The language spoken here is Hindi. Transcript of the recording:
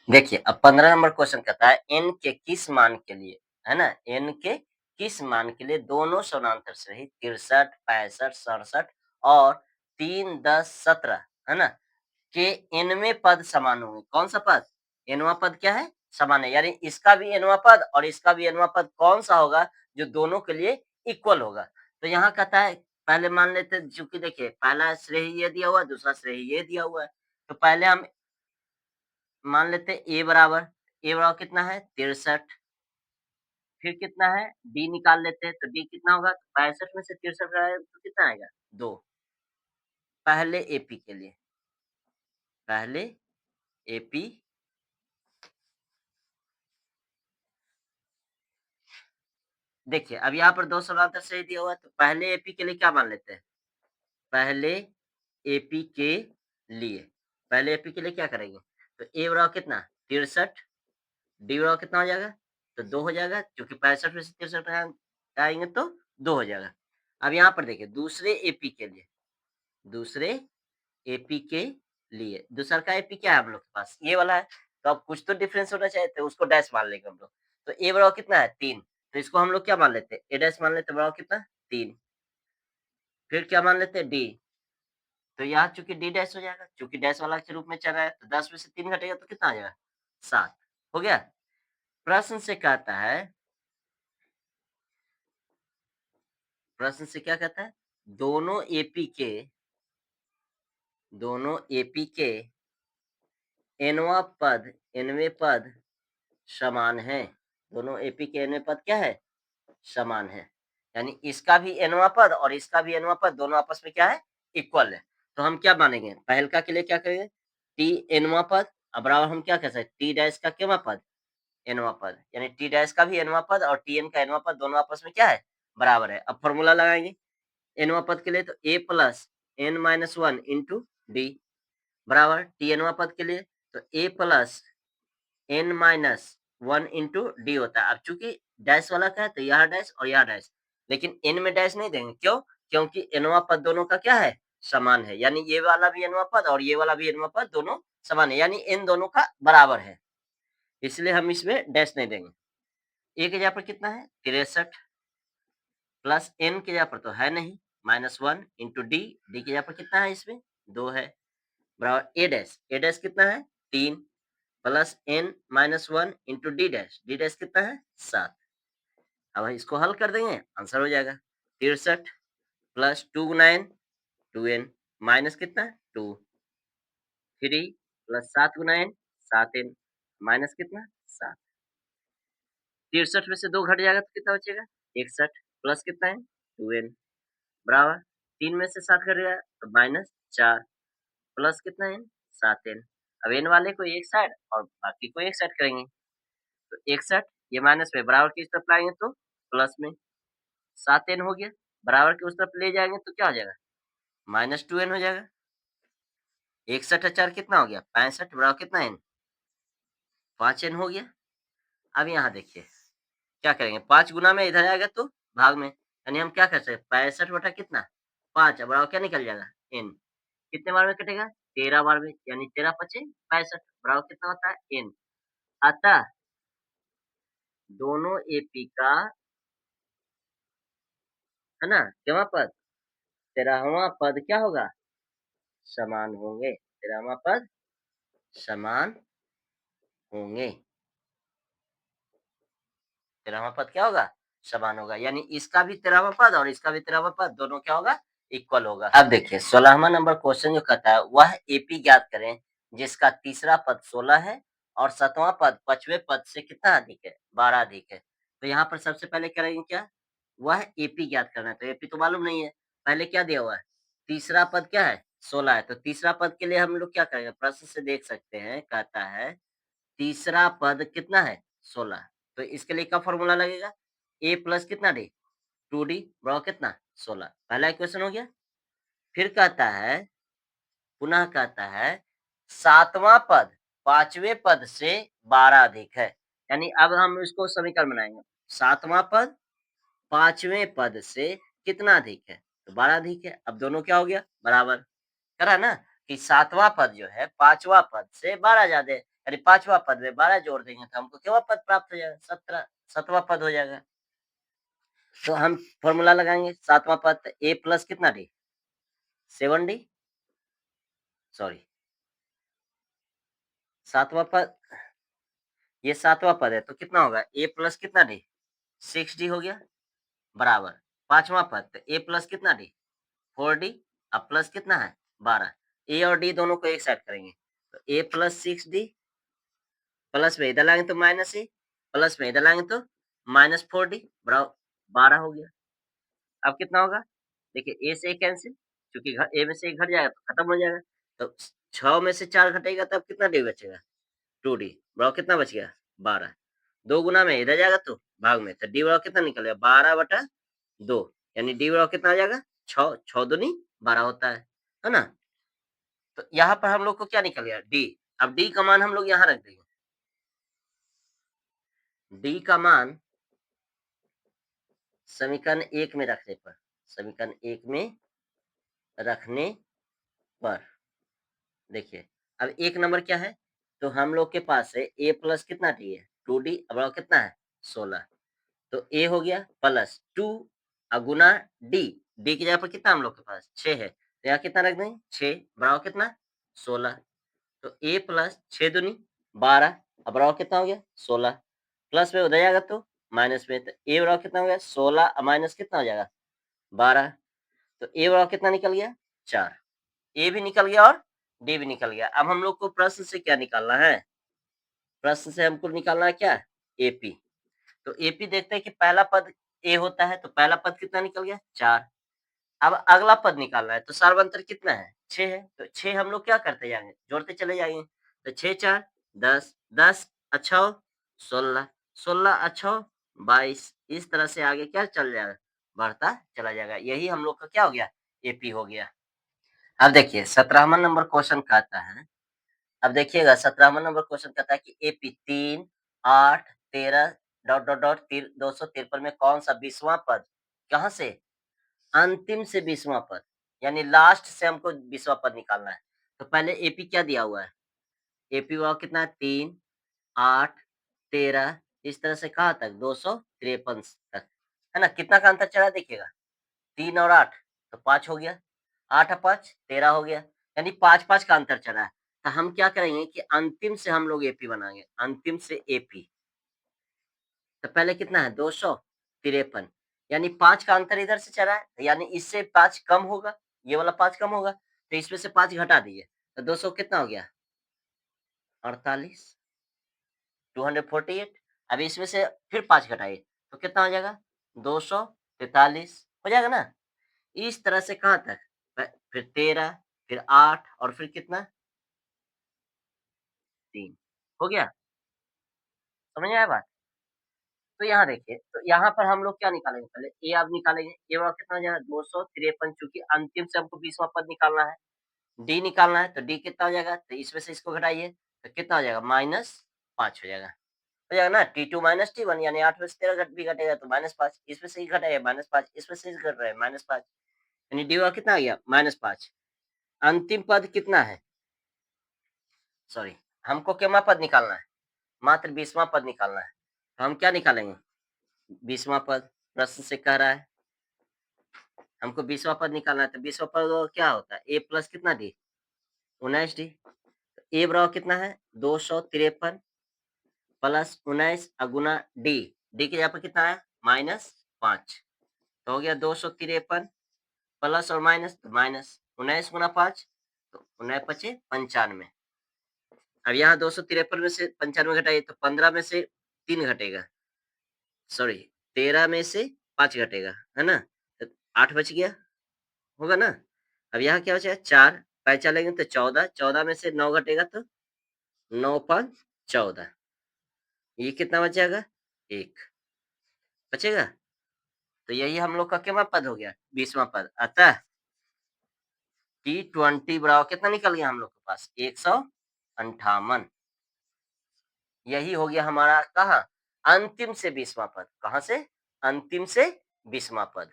देखिए अब 15 नंबर क्वेश्चन कहता है n के किस मान के लिए, है ना? n के किस मान के लिए दोनों समानांतर श्रेणी 63, 65, 67 और 3, 10, 17, है ना? के nवें पद समान होंगे। कौन सा पद? nवां पद क्या है? समान है। यानी इसका भी nवां पद और इसका भी nवां पद कौन-सा होगा जो दोनों के लिए इक्वल होगा? तो यहाँ कहता है पहले मान लेते हैं चूँकि देखिए पहला श्रेणी ये दिया हुआ है, दूसरा श्रेणी ये दिया हुआ है। तो पहले हम मान लेते हैं a बराबर कितना है? 63 फिर कितना है? d निकाल लेते हैं तो d कितना होगा? 65 में से 63 घटाएँ तो कितना आएगा? 2 पहले AP के लिए, पहले AP देखिए, अब यहाँ पर 2 समानांतर श्रेणी दिया हुआ है, तो पहले एपी के लिए क्या मान लेते हैं? पहले एपी के लिए, पहले एपी के लिए क्या करेंगे? तो ए बराबर कितना? 63, डी बराबर कितना हो जाएगा? तो 2 हो जाएगा, क्योंकि 65 में से 63 हटाएँगे तो 2 हो जाएगा। अब यहाँ पर देखिए, दूसरे एपी के लिए, दूसरे एपी के लिए, दूसरा का एपी क्या है हम लोग के पास? ये वाला है, तो अब कुछ तो डिफरेंस होना चाहिए, तो उसको डैश मान लेंगे हम लोग। तो ए बराबर कितना है? 3, तो इसको हम लोग क्या मान लेते हैं? ए डैश मान लेते हैं बराबर कितना? 3 फिर क्या मान लेते हैं? डी, तो यहाँ चूँकि डी डैश हो जाएगा, चूँकि डैश वाला के रूप में चल रहा है, तो 10 में से 3 घटेगा तो कितना आ जाएगा? 7 हो गया? प्रश्न से कहता है प्रश्न से क्या कहता है? दोनों एपी के दोनों एपी के nवें पद समान हैं। दोनों एपी के nवें पद क्या है? समान है। यानी इसका भी nवां पद और इसका भी nवां पद दोनों आपस में क्या है? इक्वल है। तो हम क्या मानेंगे? पहलका के लिए क्या करेंगे? t nवां पद अब बराबर हम क्या कह सकते हैं? t डैश का केवां पद? nवां पद। यानी t डैश का भी nवां पद और tn का nवां पद दोनों आपस में क्या है? बराबर है। अब फ़ॉर्मूला लगाएँगे nवां पद के लिए तो a plus n-1 into d बराबर t nवां पद के लिए तो a plus n-1 into D होता है। अब चूँकि डैश वाला का है तो यहाँ डैश और यहाँ डैश, लेकिन n में डैश नहीं देंगे, क्यों? क्योंकि nवां पद दोनों का क्या है? समान है। यानी ये वाला भी nवां पद और ये वाला भी nवां पद दोनों समान है, यानी n दोनों का बराबर है। इसलिए हम इसमें डैश नहीं देंगे। a की जगह पर कितना है? 63 प्लस n की जगह पर तो है नहीं, -1 इंटू डी, डी की जगह पर कितना है इसमें? 2 है, बराबर a डैश कितना है? 3 plus n-1 into D dash कितना है? 7 अब इसको हल कर देंगे, आंसर हो जाएगा 63 प्लस 2 गुना n 2n माइनस कितना? 2 3 प्लस 7 गुना n 7n माइनस कितना? 7 63 में से 2 घट जाएगा तो कितना बचेगा? 61 प्लस कितना है? 2n बराबर 3 में से 7 घट गया तो -4 प्लस कितना n 7n अब n वाले को एक साइड और बाकी को एक साइड करेंगे तो 61 ये माइनस में बराबर की तरफ लाएँगे तो प्लस में 7n हो गया, बराबर के उस तरफ ले जाएँगे तो क्या हो जाएगा? -2n हो जाएगा। 61 और 4 कितना हो गया? 65 बराबर कितना n? 5n हो गया। अब यहाँ देखिए, क्या करेंगे? 5 गुना में इधर आएगा तो भाग में, यानी हम क्या कर सकते हैं? 65 बटा कितना? 5 बराबर क्या निकल जाएगा? n कितने बार में कटेगा? 13 बार में, यानी 13 पचे 65 बराबर कितना होता है? n अतः दोनों एपी का, है ना? केवाँ पद? 13वां पद क्या होगा? समान होंगे। 13वां पद समान होंगे। 13वां पद क्या होगा? समान होगा। यानी इसका भी 13वां पद और इसका भी 13वां पद दोनों क्या होगा? इक्वल होगा। अब देखिए 16वां नंबर क्वेश्चन जो कहता है वह एपी ज्ञात करें जिसका तीसरा पद 16 है और 7वां पद 5वें पद से कितना अधिक है? 12 अधिक है। तो यहाँ पर सबसे पहले करेंगे क्या? वह एपी ज्ञात करना है। तो एपी तो मालूम नहीं है। पहले क्या दिया हुआ है? तीसरा पद क्या है? 16 है। तो तीसरा पद के लिए हम लोग क्या करेंगे? प्रश्न से देख सकते हैं, कहता है तीसरा पद कितना है? 16 तो इसके लिए क्या फ़ॉर्मूला लगेगा? a प्लस कितना डी? 2d बराबर कितना? 16 पहला इक्वेशन हो गया। फिर कहता है, पुनः कहता है 7वां पद 5वें पद से 12 अधिक है। यानी अब हम इसको समीकरण बनाएँगे। 7वां पद 5वें पद से कितना अधिक है? तो 12 अधिक है। अब दोनों क्या हो गया? बराबर। करा ना कि 7वां पद जो है 5वां पद से 12 ज़्यादा है। यानी 5वां पद में 12 जोड़ देंगे तो हमको कितवां पद प्राप्त हो जाएगा? 17, 7वां पद हो जाएगा। तो हम फ़ॉर्मूला लगाएँगे 7वां पद a प्लस कितना डी? 7d सॉरी 7वां पद ये 7वां पद है तो कितना होगा? a प्लस कितना डी? 6d हो गया बराबर 5वां पद तो a प्लस कितना डी? 4d अब प्लस कितना है? 12 a और d दोनों को एक साइड करेंगे तो a प्लस 6d प्लस में इधर लाएँगे तो माइनस ए, प्लस में इधर लाएँगे तो माइनस 4d बराबर 12 हो गया। अब कितना होगा? देखिए ए से ए कैंसल क्योंकि घ ए में से 1 घट जाएगा तो खत्म हो जाएगा। तो 6 में से 4 घटेगा तब कितना डी बचेगा? 2d बराबर कितना बच गया? 12 2 गुना में इधर जाएगा तो भाग में तो डी बराबर कितना निकलेगा? 12/2 यानी डी बराबर कितना आ जाएगा? 6 6 दूनी 12 होता है ना? तो यहाँ पर हम लोग को क्या निकल गया? डी। अब डी का मान हम लोग यहाँ रख देंगे। डी का मान समीकरण 1 में रखने पर समीकरण 1 में रखने पर देखिए, अब 1 नंबर क्या है? तो हम लोग के पास है a प्लस कितना डी है? 2d बराबर कितना है? 16 तो a हो गया प्लस 2 गुना d d की जगह पर कितना हम लोग के पास 6 है तो यहाँ कितना रख देंगे 6 बराबर कितना 16 तो a प्लस 6 दूनी 12 अब बराबर कितना हो गया 16 प्लस में उधर जाएगा तो माइनस में तो a बराबर कितना हो गया 16 माइनस कितना हो जाएगा 12 तो a बराबर कितना निकल गया 4 ए भी निकल गया और डी भी निकल गया। अब हम लोग को प्रश्न से क्या निकालना है? प्रश्न से हमको निकालना है क्या? एपी। तो एपी देखते हैं कि पहला पद ए होता है, तो पहला पद कितना निकल गया? 4। अब अगला पद निकालना है, तो सर्वांतर कितना है? 6 है। तो 6 हम लोग क्या करते जाएँगे? जोड़ते चले जाएँगे। तो 6 4 10, 10 अच्छौ 16, 16 अच्छौ 22 इस तरह से आगे क्या चल जाएगा? बढ़ता चला जाएगा। यही हम लोग का क्या हो गया? एपी हो गया। अब देखिए 17वाँ नंबर क्वेश्चन कहता है अब देखिएगा 17वाँ नंबर क्वेश्चन कहता है कि एपी 3, 8, 13 डॉट डॉट डॉट 253 में कौन-सा 20वाँ पद कहाँ से? अंतिम से 20वाँ पद, यानी लास्ट से हमको 20वाँ पद निकालना है। तो पहले एपी क्या दिया हुआ है? एपी हुआ कितना है 3, 8, 13 इस तरह से कहाँ तक 253 तक, है ना? कितना का अंतर चला देखिएगा 3 और 8 तो 5 हो गया, 8 और 5 13 हो गया, यानी 5-5 का अंतर चला है। तो हम क्या करेंगे कि अंतिम से हम लोग एपी बनाएँगे, अंतिम से एपी। तो पहले कितना है 253 यानी 5 का अंतर इधर से चला है, यानी इससे 5 कम होगा, ये वाला 5 कम होगा, तो इसमें से 5 घटा दीजिए, तो 200 कितना हो गया? 48 248 अब इसमें से फिर 5 घटाइए, तो कितना हो जाएगा? 243 हो जाएगा ना? इस तरह से कहाँ तक? फिर 13 फिर 8 और फिर कितना? 3 हो गया? समझ में आया बात? तो यहाँ देखिए, तो यहाँ पर हम लोग क्या निकालेंगे पहले ए अब निकालेंगे, ए वाला कितना हो जाएगा 253 चूँकि अंतिम से हमको 20वाँ पद निकालना है, डी निकालना है, तो डी कितना हो जाएगा? तो इसमें से इसको घटाइए, तो कितना हो जाएगा? -5 हो जाएगा। हो जाएगा ना? T2 माइनस T1 यानी 8 में से 13 घट भी घटेगा तो -5 इसमें से ही घटाइए -5 इसमें से ही घट रहा है -5 यानी डी वाला कितना आ गया? -5 अंतिम पद कितना है? सॉरी, हमको कितना पद निकालना है? मात्र 20वाँ पद निकालना है। तो हम क्या निकालेंगे? 20वाँ पद प्रश्न से कह रहा है, हमको 20वाँ पद निकालना है, तो 20वाँ पद क्या होता है? a प्लस कितना d? 19d a बराबर कितना है? 253 प्लस 19 गुना d, d की जगह पर कितना है? -5 तो हो गया 253 प्लस और माइनस तो माइनस 19 गुना 5 तो 19 पचे 95 अब यहाँ 253 में से 95 घटाइए तो 15 में से 3 घटेगा, सॉरी 13 में से 5 घटेगा, है ना? तो 8 बच गया, होगा ना? अब यहाँ क्या बचेगा 4 पैंचा लेंगे तो 14 14 में से 9 घटेगा तो 9 5 14 ये कितना बच जाएगा? 1 बचेगा? तो यही हम लोग का कितना पद हो गया? 20वाँ पद। अतः T20 बराबर कितना निकल गया हम लोग के पास? 158 यही हो गया हमारा कहाँ? अंतिम से 20वाँ पद। कहाँ से? अंतिम से 20वाँ पद।